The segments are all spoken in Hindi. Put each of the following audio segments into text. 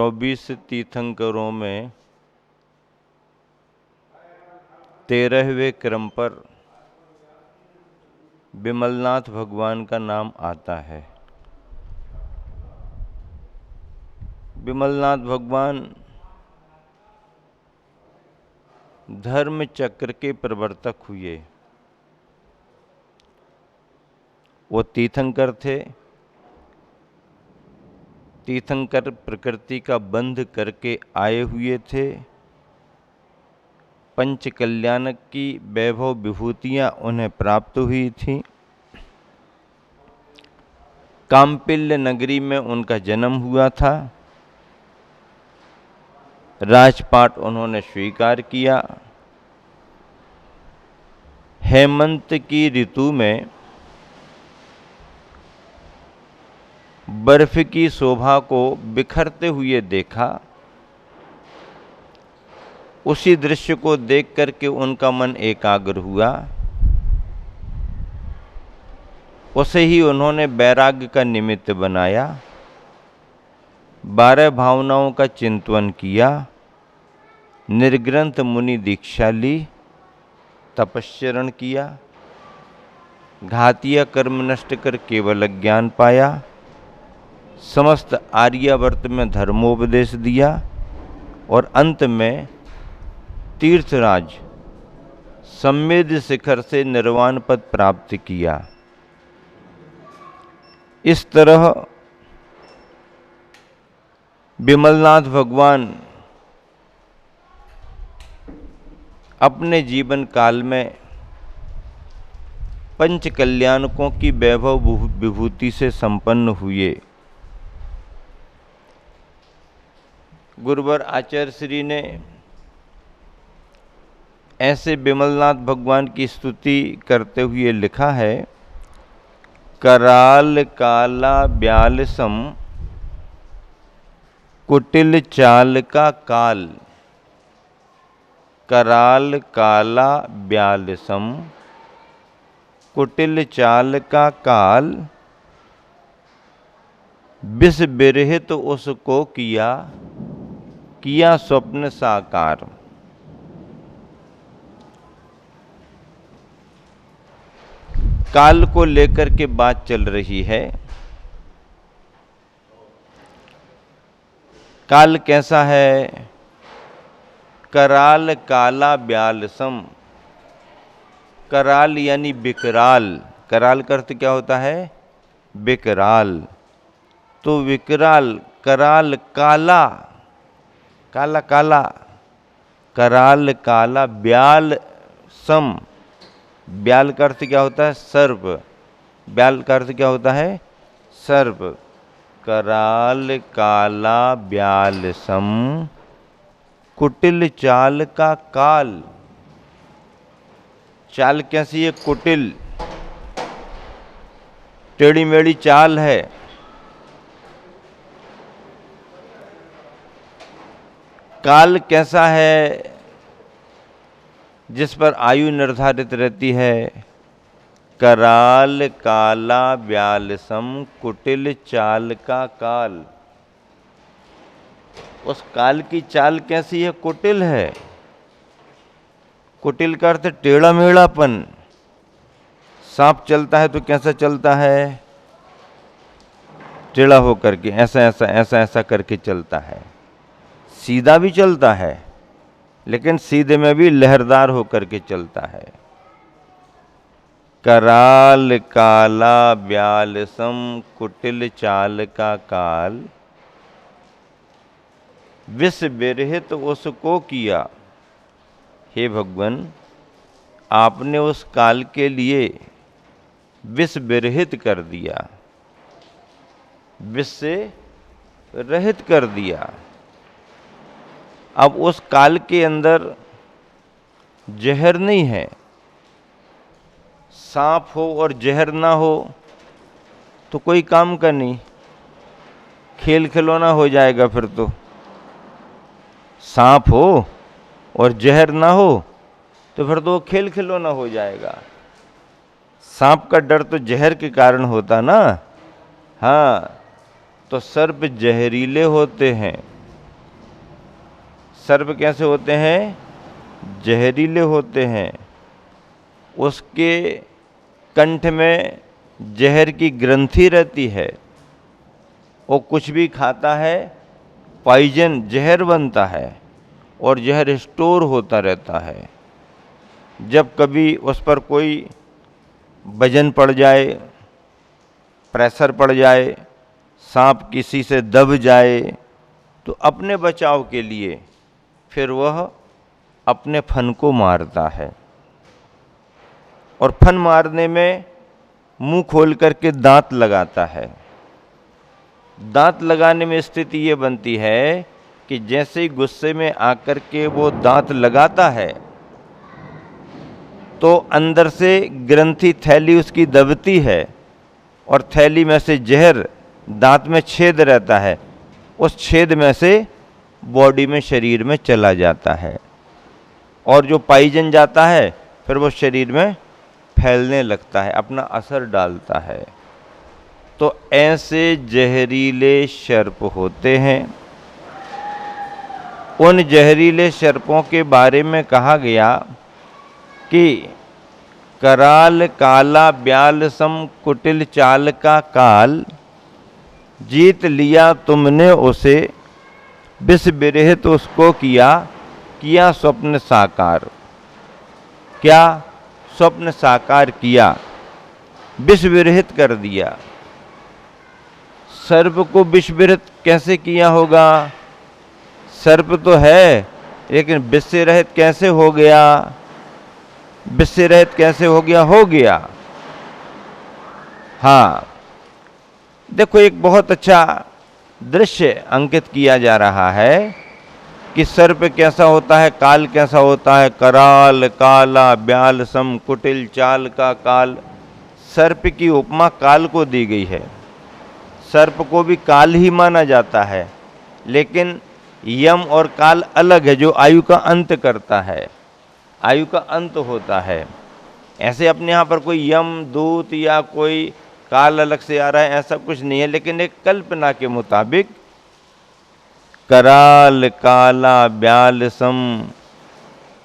24 तीर्थंकरों में 13वें क्रम पर विमलनाथ भगवान का नाम आता है। विमलनाथ भगवान धर्म चक्र के प्रवर्तक हुए। वो तीर्थंकर थे। तीर्थंकर प्रकृति का बंध करके आए हुए थे। पंच कल्याण की वैभव विभूतियां उन्हें प्राप्त हुई थीं। काम्पिल्य नगरी में उनका जन्म हुआ था। राजपाट उन्होंने स्वीकार किया। हेमंत की ऋतु में बर्फ की शोभा को बिखरते हुए देखा। उसी दृश्य को देख करके उनका मन एकाग्र हुआ। उसे ही उन्होंने वैराग्य का निमित्त बनाया। 12 भावनाओं का चिंतन किया। निर्ग्रंथ मुनि दीक्षा ली। तपस्चरण किया। घातीय कर्म नष्ट कर केवल ज्ञान पाया। समस्त आर्यावर्त में धर्मोपदेश दिया और अंत में तीर्थराज सम्मेद शिखर से निर्वाण पद प्राप्त किया। इस तरह विमलनाथ भगवान अपने जीवन काल में पंच कल्याणकों की वैभव विभूति से संपन्न हुए। गुरुवर आचार्य श्री ने ऐसे विमलनाथ भगवान की स्तुति करते हुए लिखा है, कराल काला ब्यालसम कुटिल चाल का काल। कराल काला ब्यालसम कुटिल चाल का काल। विष बिरहित उसको किया स्वप्न साकार। काल को लेकर के बात चल रही है। काल कैसा है? कराल काला ब्यालसम। कराल यानी विकराल। कराल का अर्थ क्या होता है? विकराल। तो विकराल, कराल काला, काला काला, कराल काला ब्याल सम। ब्याल का अर्थ क्या होता है? सर्प। ब्याल का अर्थ क्या होता है? सर्प। कराल काला ब्याल सम कुटिल चाल का काल। चाल कैसी है? कुटिल, टेढ़ी मेढ़ी चाल है। काल कैसा है? जिस पर आयु निर्धारित रहती है। कराल काला ब्यालसम कुटिल चाल का काल। उस काल की चाल कैसी है? कुटिल है। कुटिल का अर्थ टेढ़ा मेढ़ापन। सांप चलता है तो कैसा चलता है? टेढ़ा होकर के, ऐसा ऐसा ऐसा ऐसा करके चलता है। सीधा भी चलता है लेकिन सीधे में भी लहरदार होकर के चलता है। कराल काला ब्यालसम कुटिल चाल का काल। विष बिरहित उसको किया। हे भगवान, आपने उस काल के लिए विष विरहित कर दिया, विष से रहित कर दिया। अब उस काल के अंदर जहर नहीं है। सांप हो और जहर ना हो तो कोई काम का नहीं, खेल खिलौना हो जाएगा। फिर तो सांप हो और जहर ना हो तो फिर तो खेल खिलौना हो जाएगा। सांप का डर तो जहर के कारण होता ना। हाँ, तो सर्प जहरीले होते हैं। सर्प कैसे होते हैं? जहरीले होते हैं। उसके कंठ में जहर की ग्रंथि रहती है। वो कुछ भी खाता है, पॉइजन जहर बनता है और जहर स्टोर होता रहता है। जब कभी उस पर कोई वजन पड़ जाए, प्रेशर पड़ जाए, सांप किसी से दब जाए, तो अपने बचाव के लिए फिर वह अपने फन को मारता है। और फन मारने में मुंह खोल करके दांत लगाता है। दांत लगाने में स्थिति ये बनती है कि जैसे ही गुस्से में आकर के वो दांत लगाता है तो अंदर से ग्रंथि थैली उसकी दबती है और थैली में से जहर, दांत में छेद रहता है, उस छेद में से बॉडी में, शरीर में चला जाता है और जो पॉइजन जाता है फिर वो शरीर में फैलने लगता है, अपना असर डालता है। तो ऐसे जहरीले सर्प होते हैं। उन जहरीले सर्पों के बारे में कहा गया कि कराल काला ब्याल सम कुटिल चाल का काल, जीत लिया तुमने उसे विष विरहित उसको किया स्वप्न साकार। क्या स्वप्न साकार किया? विष विरहित कर दिया। सर्प को विष विरहित कैसे किया होगा? सर्प तो है लेकिन विष से रहित कैसे हो गया? विष से रहित कैसे हो गया? हो गया। हाँ, देखो एक बहुत अच्छा दृश्य अंकित किया जा रहा है कि सर्प कैसा होता है, काल कैसा होता है। कराल काला ब्याल सम कुटिल चाल का काल। सर्प की उपमा काल को दी गई है। सर्प को भी काल ही माना जाता है, लेकिन यम और काल अलग है, जो आयु का अंत करता है, आयु का अंत होता है। ऐसे अपने यहाँ पर कोई यम दूत या कोई काल अलग से आ रहा है ऐसा कुछ नहीं है, लेकिन एक कल्पना के मुताबिक कराल काला ब्याल सम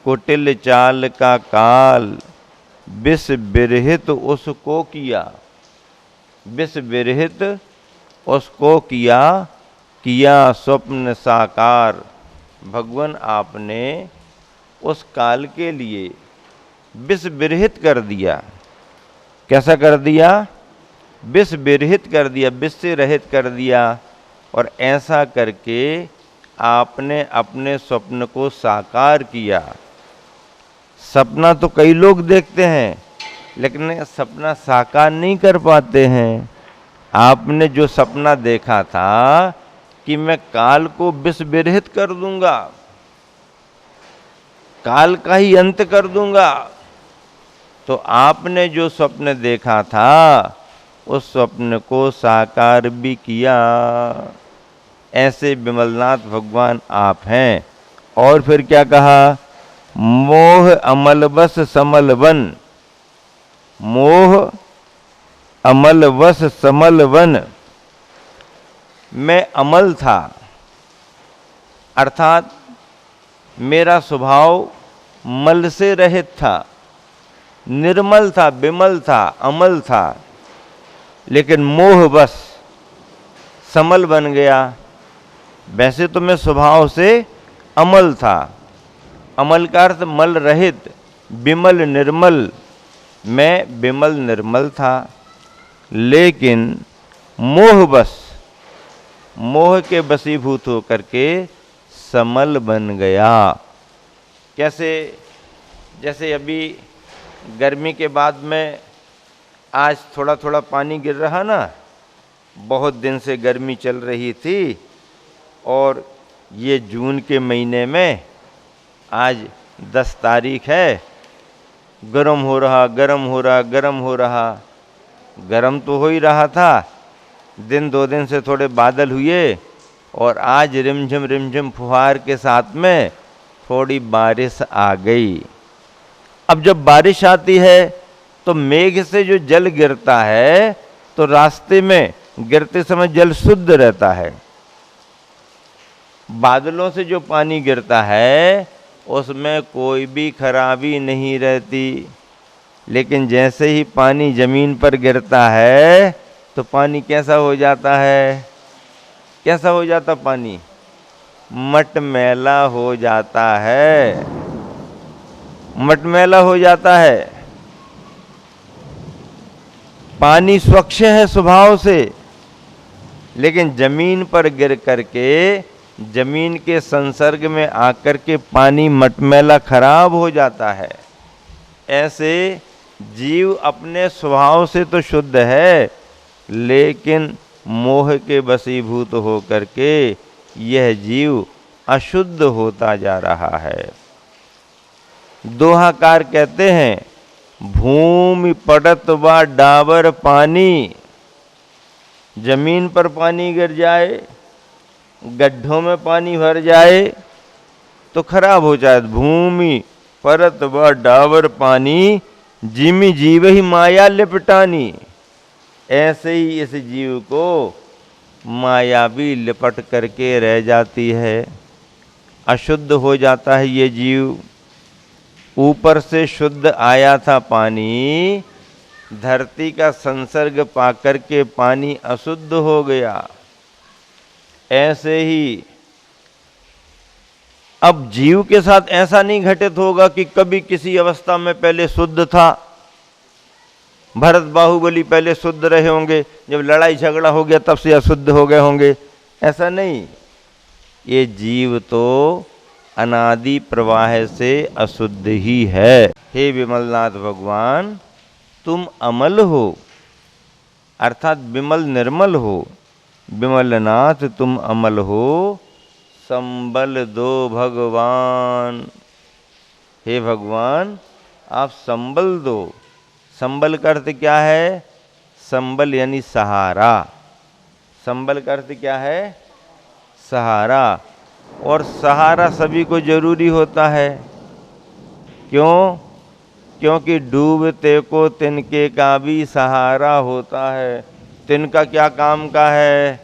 कुटिल चाल का काल, विष विरहित उसको किया, विष विरहित उसको किया स्वप्न साकार। भगवान आपने उस काल के लिए विष विरहित कर दिया। कैसा कर दिया? विष विरहित कर दिया, विष से रहित कर दिया। और ऐसा करके आपने अपने स्वप्न को साकार किया। सपना तो कई लोग देखते हैं, लेकिन सपना साकार नहीं कर पाते हैं। आपने जो सपना देखा था कि मैं काल को विष विरहित कर दूंगा, काल का ही अंत कर दूंगा, तो आपने जो स्वप्न देखा था उस स्वप्न को साकार भी किया। ऐसे विमलनाथ भगवान आप हैं। और फिर क्या कहा? मोह अमलवश समलवन, मोह अमलवश समलवन। मैं अमल था, अर्थात मेरा स्वभाव मल से रहित था, निर्मल था, विमल था, अमल था, लेकिन मोहवश समल बन गया। वैसे तो मैं स्वभाव से अमल था, अमल का अर्थ मल रहित, विमल निर्मल। मैं विमल निर्मल था, लेकिन मोहवश, मोह के वशीभूत होकर के समल बन गया। कैसे? जैसे अभी गर्मी के बाद में आज थोड़ा थोड़ा पानी गिर रहा ना, बहुत दिन से गर्मी चल रही थी और ये जून के महीने में आज 10 तारीख है, गरम हो रहा, गरम हो रहा, गरम हो रहा। गरम तो हो ही रहा था, दिन 2 दिन से थोड़े बादल हुए और आज रिमझिम फुहार के साथ में थोड़ी बारिश आ गई। अब जब बारिश आती है तो मेघ से जो जल गिरता है तो रास्ते में गिरते समय जल शुद्ध रहता है, बादलों से जो पानी गिरता है उसमें कोई भी खराबी नहीं रहती, लेकिन जैसे ही पानी जमीन पर गिरता है तो पानी कैसा हो जाता है? कैसा हो जाता पानी? मटमैला हो जाता है, मटमैला हो जाता है। पानी स्वच्छ है स्वभाव से, लेकिन जमीन पर गिर करके जमीन के संसर्ग में आकर के पानी मटमैला खराब हो जाता है। ऐसे जीव अपने स्वभाव से तो शुद्ध है, लेकिन मोह के वशीभूत होकर के यह जीव अशुद्ध होता जा रहा है। दोहाकार कहते हैं, भूमि पड़त व डाबर पानी। जमीन पर पानी गिर जाए, गड्ढों में पानी भर जाए तो खराब हो जाए। भूमि परत व डाबर पानी, जिमि जीव ही माया लिपटानी। ऐसे ही इस जीव को माया भी लिपट करके रह जाती है, अशुद्ध हो जाता है ये जीव। ऊपर से शुद्ध आया था पानी, धरती का संसर्ग पाकर के पानी अशुद्ध हो गया। ऐसे ही अब जीव के साथ ऐसा नहीं घटित होगा कि कभी किसी अवस्था में पहले शुद्ध था। भरत बाहुबली पहले शुद्ध रहे होंगे, जब लड़ाई झगड़ा हो गया तब से अशुद्ध हो गए होंगे, ऐसा नहीं। ये जीव तो अनादि प्रवाह से अशुद्ध ही है। हे विमलनाथ भगवान, तुम अमल हो, अर्थात विमल निर्मल हो। विमलनाथ तुम अमल हो, संबल दो भगवान। हे भगवान, आप संबल दो। संबल का अर्थ क्या है? संबल यानी सहारा। संबल का अर्थ क्या है? सहारा। और सहारा सभी को जरूरी होता है। क्यों? क्योंकि डूबते को तिनके का भी सहारा होता है। तिनका क्या काम का है?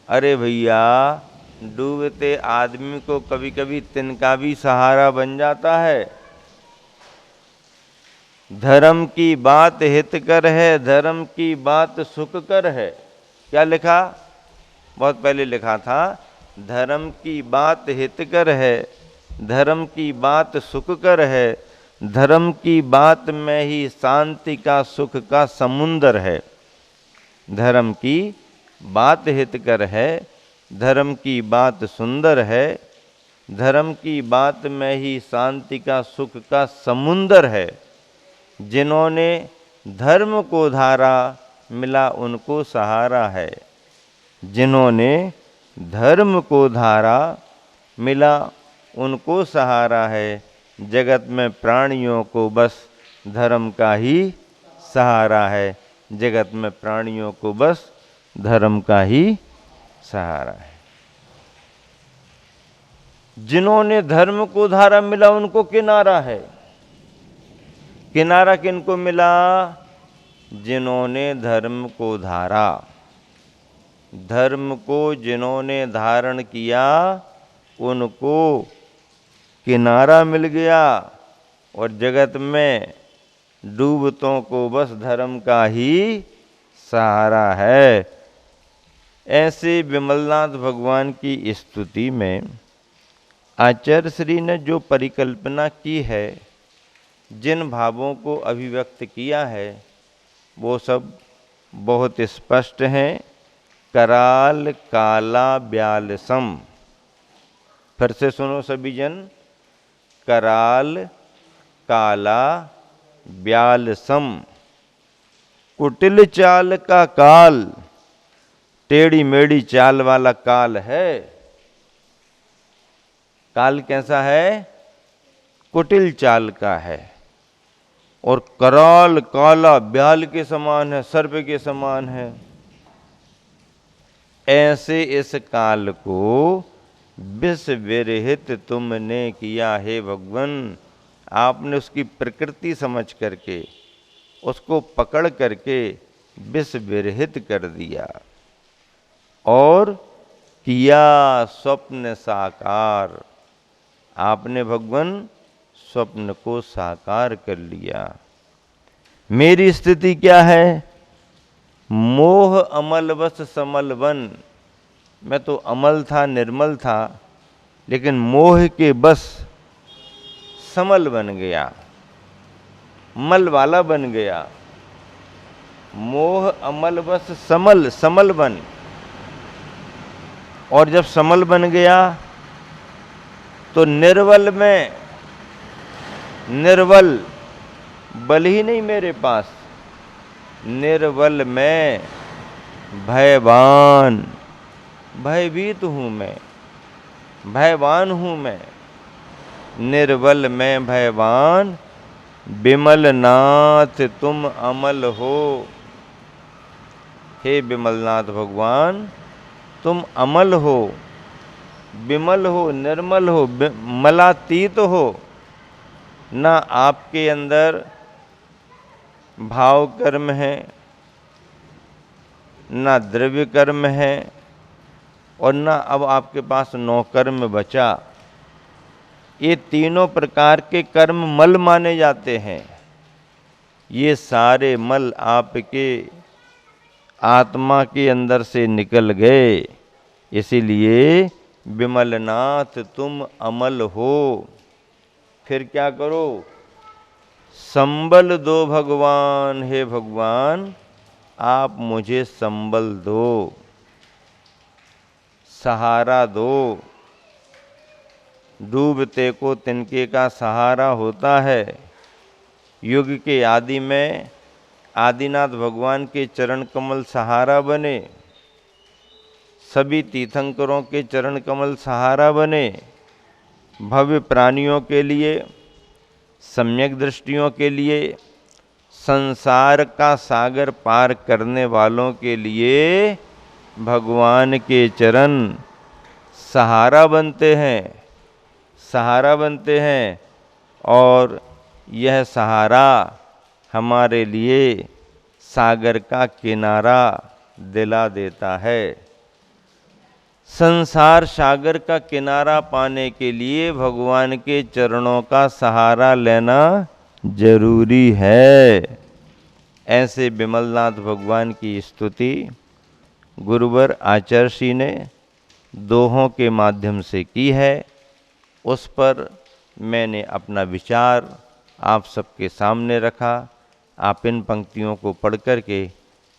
अरे भैया, डूबते आदमी को कभी कभी तिनका भी सहारा बन जाता है। धर्म की बात हितकर है, धर्म की बात सुखकर है। क्या लिखा? बहुत पहले लिखा था, धर्म की बात हितकर है, धर्म की बात सुखकर है, धर्म की बात में ही शांति का सुख का समुंदर है। धर्म की बात हितकर है, धर्म की बात सुंदर है, धर्म की बात में ही शांति का सुख का समुंदर है। जिन्होंने धर्म को धारा, मिला उनको सहारा है। जिन्होंने धर्म को धारा, मिला उनको सहारा है। जगत में प्राणियों को बस धर्म का ही सहारा है। जगत में प्राणियों को बस धर्म का ही सहारा है। जिन्होंने धर्म को धारा, मिला उनको किनारा है। किनारा किनको मिला? जिन्होंने धर्म को धारा। धर्म को जिन्होंने धारण किया उनको किनारा मिल गया। और जगत में डूबतों को बस धर्म का ही सहारा है। ऐसे विमलनाथ भगवान की स्तुति में आचार्य श्री ने जो परिकल्पना की है, जिन भावों को अभिव्यक्त किया है, वो सब बहुत स्पष्ट हैं। कराल काला ब्यालसम। फिर से सुनो सभी जन। कराल काला ब्यालसम। कुटिल चाल का काल, टेढ़ी मेढ़ी चाल वाला काल है। काल कैसा है? कुटिल चाल का है। और कराल काला ब्याल के समान है, सर्प के समान है। ऐसे इस काल को विष विरहित तुमने किया। हे भगवान, आपने उसकी प्रकृति समझ करके, उसको पकड़ करके विष विरहित कर दिया। और किया स्वप्न साकार। आपने भगवान स्वप्न को साकार कर लिया। मेरी स्थिति क्या है? मोह अमलवश समल बन। मैं तो अमल था, निर्मल था, लेकिन मोह के बस समल बन गया, मल वाला बन गया। मोह अमल बस समल, समल बन। और जब समल बन गया तो निर्बल में, निर्बल, बल ही नहीं मेरे पास, निर्बल में भयवान, भयभीत हूं मैं, भयवान हूं मैं। निर्बल में भयवान, विमल नाथ तुम अमल हो। हे विमलनाथ भगवान, तुम अमल हो, विमल हो, निर्मल हो, मलातीत हो। ना आपके अंदर भाव कर्म है, ना द्रव्य कर्म है, और ना अब आपके पास नौ कर्म बचा। ये तीनों प्रकार के कर्म मल माने जाते हैं। ये सारे मल आपके आत्मा के अंदर से निकल गए। इसीलिए विमलनाथ तुम अमल हो। फिर क्या करो? संबल दो भगवान, हे भगवान आप मुझे संबल दो, सहारा दो। डूबते को तिनके का सहारा होता है। युग के आदि में आदिनाथ भगवान के चरण कमल सहारा बने, सभी तीर्थंकरों के चरण कमल सहारा बने। भव्य प्राणियों के लिए, सम्यक दृष्टियों के लिए, संसार का सागर पार करने वालों के लिए भगवान के चरण सहारा बनते हैं, सहारा बनते हैं। और यह सहारा हमारे लिए सागर का किनारा दिला देता है। संसार सागर का किनारा पाने के लिए भगवान के चरणों का सहारा लेना जरूरी है। ऐसे विमलनाथ भगवान की स्तुति गुरुवर आचार्य श्री ने दोहों के माध्यम से की है। उस पर मैंने अपना विचार आप सबके सामने रखा। आप इन पंक्तियों को पढ़ कर के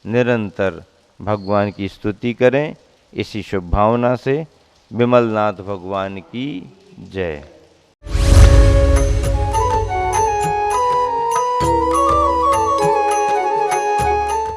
निरंतर भगवान की स्तुति करें। इसी शुभ भावना से विमलनाथ भगवान की जय।